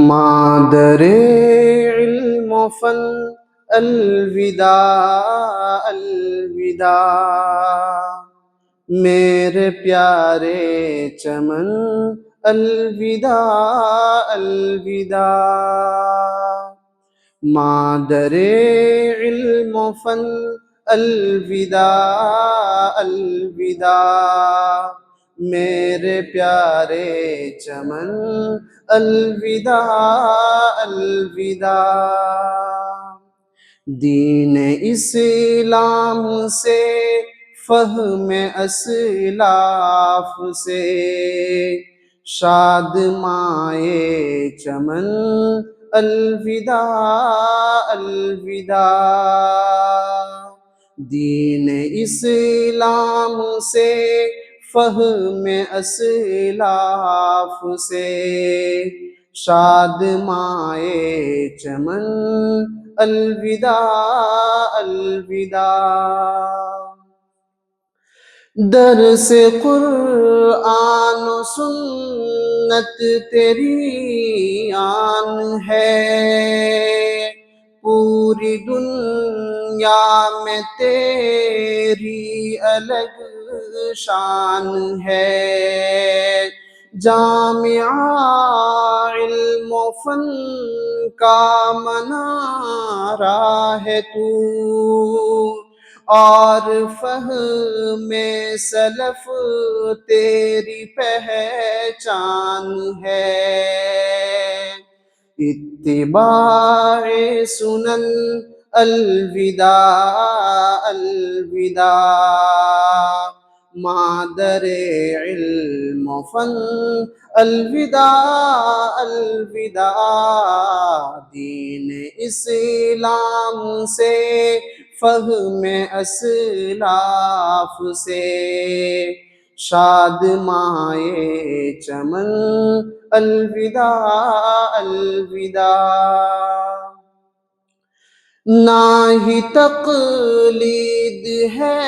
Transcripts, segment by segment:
مادر علم و فن الوداع الوداع، میرے پیارے چمن الوداع الوداع، مادر علم و فن الوداع الوداع، میرے پیارے چمن الوداع الوداع، دین اسلام سے فہم اسلاف سے شاد مائے چمن الوداع الوداع، دین اسلام سے فہم اسلاف سے شاد مائے چمن الوداع الوداع، درس قرآن و سنت تیری آن ہے، پوری دنیا میں تیری الگ شان ہے، جامعہ علم و فن کا منارہ ہے تو، اور فہم سلف تیری پہچان ہے، اتباع سنن الوداع الوداع، مادر علم و فن الوداع الوداع، دین اسلام سے فہم اسلاف سے شاد مائے چمن الوداع الوداع، نہ ہی تقلید ہے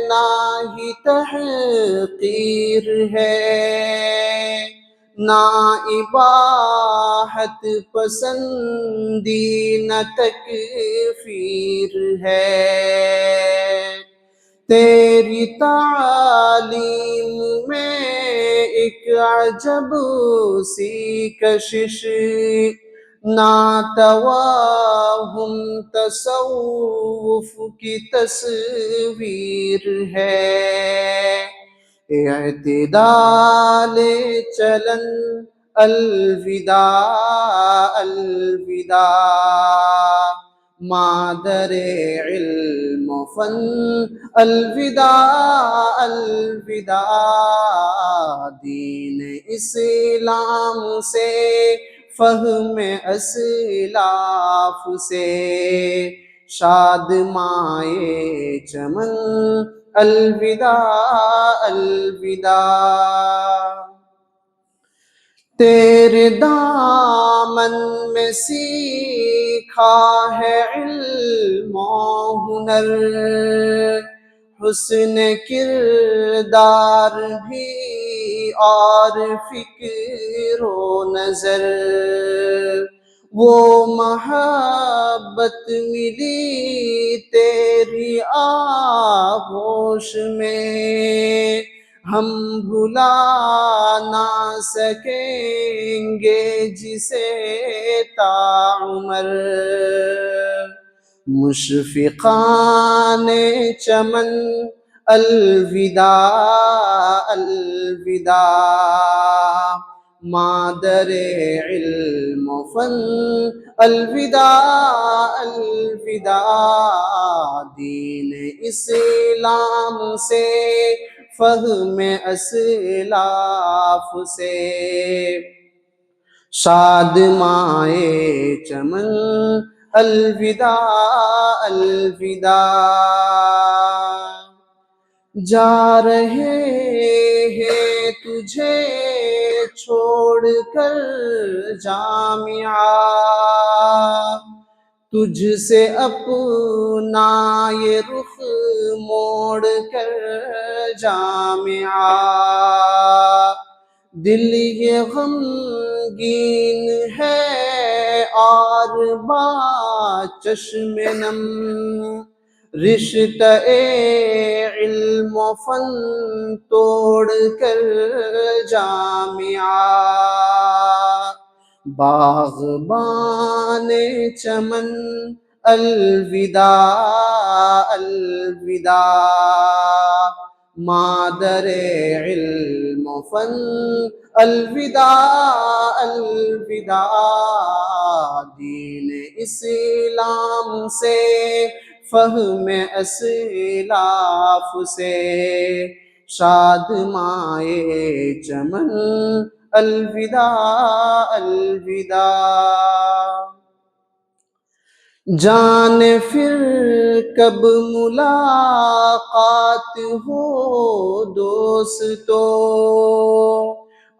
نہ ہی تحقیر ہے، نہ اباحت پسندی نہ تکفیر ہے، تیری تعلیم میں ایک عجب سی کشش، نہ توہم تصوف کی تصویر ہے، اعتدال چلن الوداع الوداع، مادر علم و فن الوداع الوداع، دین اسلام سے فہم اسلاف سے شاد مائے چمن الوداع الوداع، تیرے دامن میں سیکھا ہے علم و ہنر، حسن کردار بھی اور فکر و نظر، وہ محبت ملی تیری آغوش میں، ہم بھلا نہ سکیں گے جسے تا عمر، مشفقان چمن الوداع الوداع، مادر علم و فن الوداع الوداع، دین اسلام سے فہم اسلاف سے شاد مائے چمن الوداع الوداع، جا رہے ہیں تجھے چھوڑ کر جامعہ، تجھ سے اپنا یہ رخ موڑ کر جامعہ، دل یہ غمگین ہے اور با چشم نم، رشتہ علم و فن توڑ کر جامعہ، باغبان چمن الوداع الوداع، مادر علم و فن الوداع الوداع، دین اسلام سے فہم اسلاف سے شاد مائے چمن الوداع الوداع، جان پھر کب ملاقات ہو دوستو،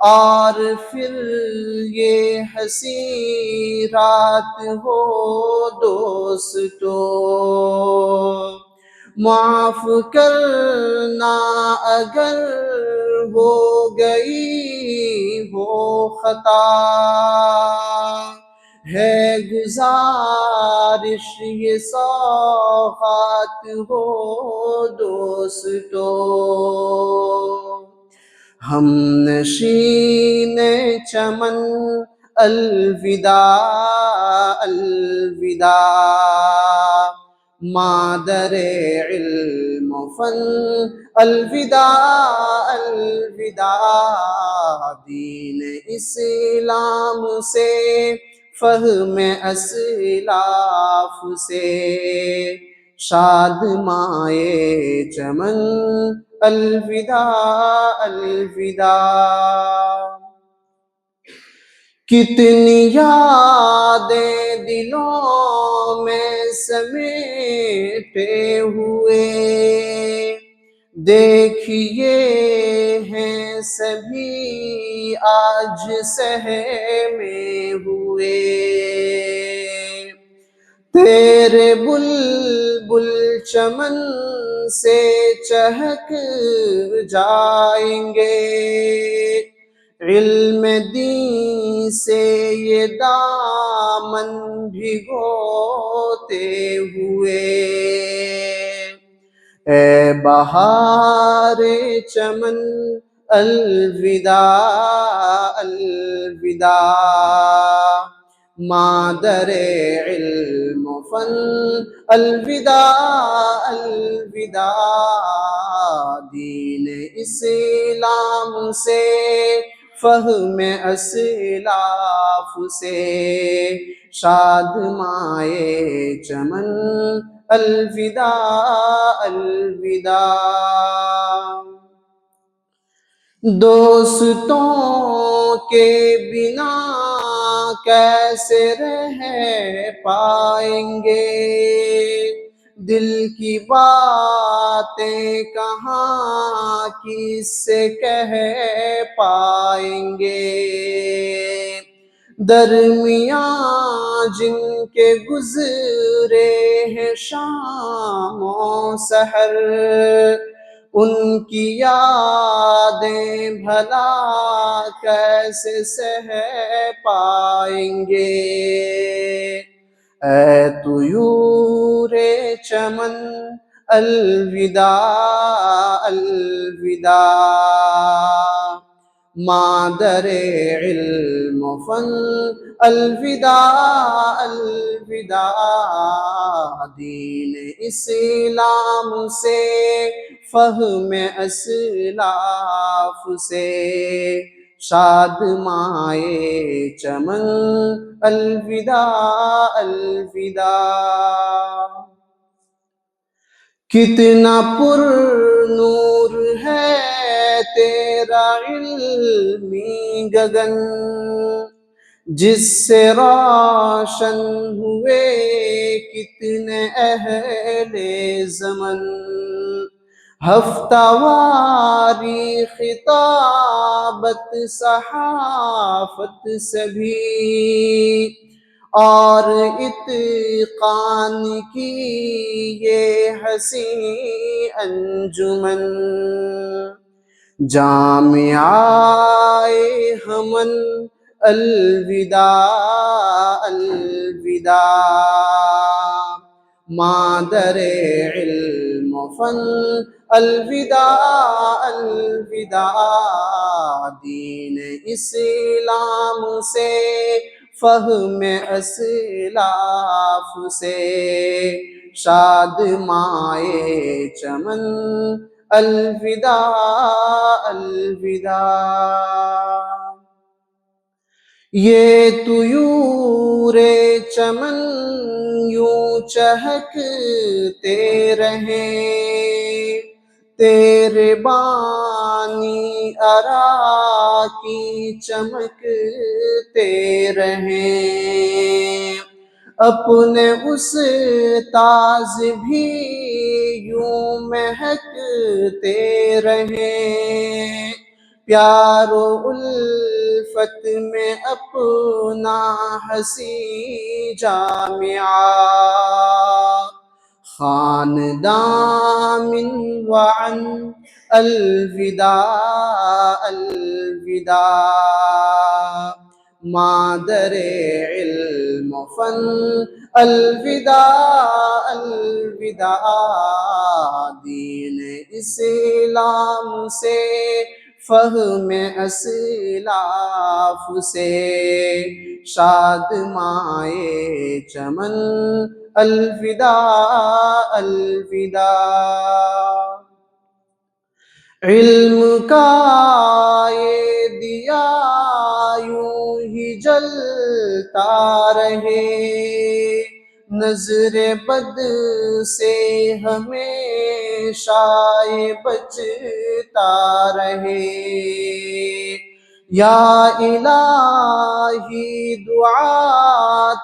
اور پھر یہ حسین رات ہو دوستو، معاف کرنا اگر ہو گئی ہو خطا، ہے گزارش یہ سوغات ہو دوستو، ہم نشین چمن الوداع الوداع، مادر علم و فن الوداع الوداع، دین اسلام سے فہم اسلاف سے شاد مائے چمن الوداع الوداع، کتنی یادیں دلوں میں سمیٹے ہوئے، دیکھیے ہیں سبھی آج سہمے ہوئے، تیرے بلبل چمن سے چہک جائیں گے، علم دین سے یہ دامن بھگوتے ہوئے، اے بہار چمن الوداع الوداع، مادر علم و فن الوداع الوداع، دین اسلام سے فہم اسلاف سے شاد مائے چمن الوداع الوداع، دوستوں کے بنا کیسے رہ پائیں گے، دل کی باتیں کہاں کس سے کہہ پائیں گے، درمیان جن کے گزرے ہیں شام و سحر، ان کی یادیں بھلا کیسے سہ پائیں گے، اے طیور چمن الوداع الوداع، مادر علم و فن الوداع الوداع، دین اسلام سے فہم اسلاف سے شاد مائے چمن الوداع الوداع، کتنا پر نور ہے تیرا علمی گگن، جس سے روشن ہوئے کتنے اہل زمن، ہفتہ واری خطابت صحافت سے بھی، اور اتقان کی یہ حسین انجمن، جامعہ چمن الوداع الوداع، مادر علم و فن الوداع الوداع، دین اسلام سے فہم اسلاف سے، شاد مائے چمن الوداع الوداع۔ یہ طیور چمن یوں چہکتے رہیں، تیرے بانی آرا کی چمکتے رہیں، اپنے استاذ بھی یوں مہکتے رہیں، پیار و الفت میں اپنا ہنسی جامعہ، خاندان من وعن الوداع الوداع، مادر علم و فن الوداع الوداع، دین اسلام سے فہم اسلاف سے، شاد مائے چمن الوداع الوداع۔ علم کا یہ دیا یوں ہی جلتا رہے، نظر بد سے ہمیشہ یہ بچتا رہے، یا الہی دعا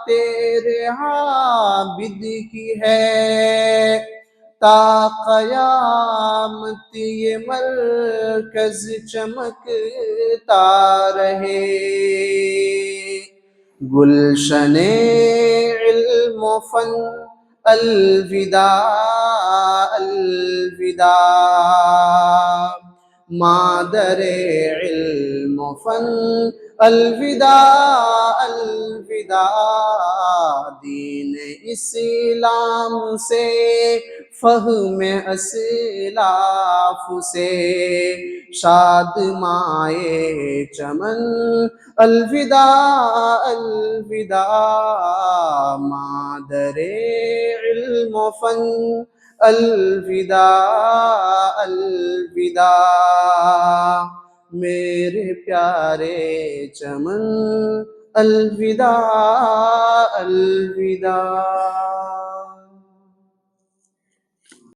تیرے عابد کی ہے، تا قیامت یہ مرکز چمکتا رہے، گلشن علم و فن الوداع الوداع، مادر علم و فن الوداع الوداع، دین اسلام سے فہم اسلاف سے، شاد مائے چمن الوداع الوداع، مادر علم و فن الوداع الوداع، میرے پیارے چمن الوداع الوداع۔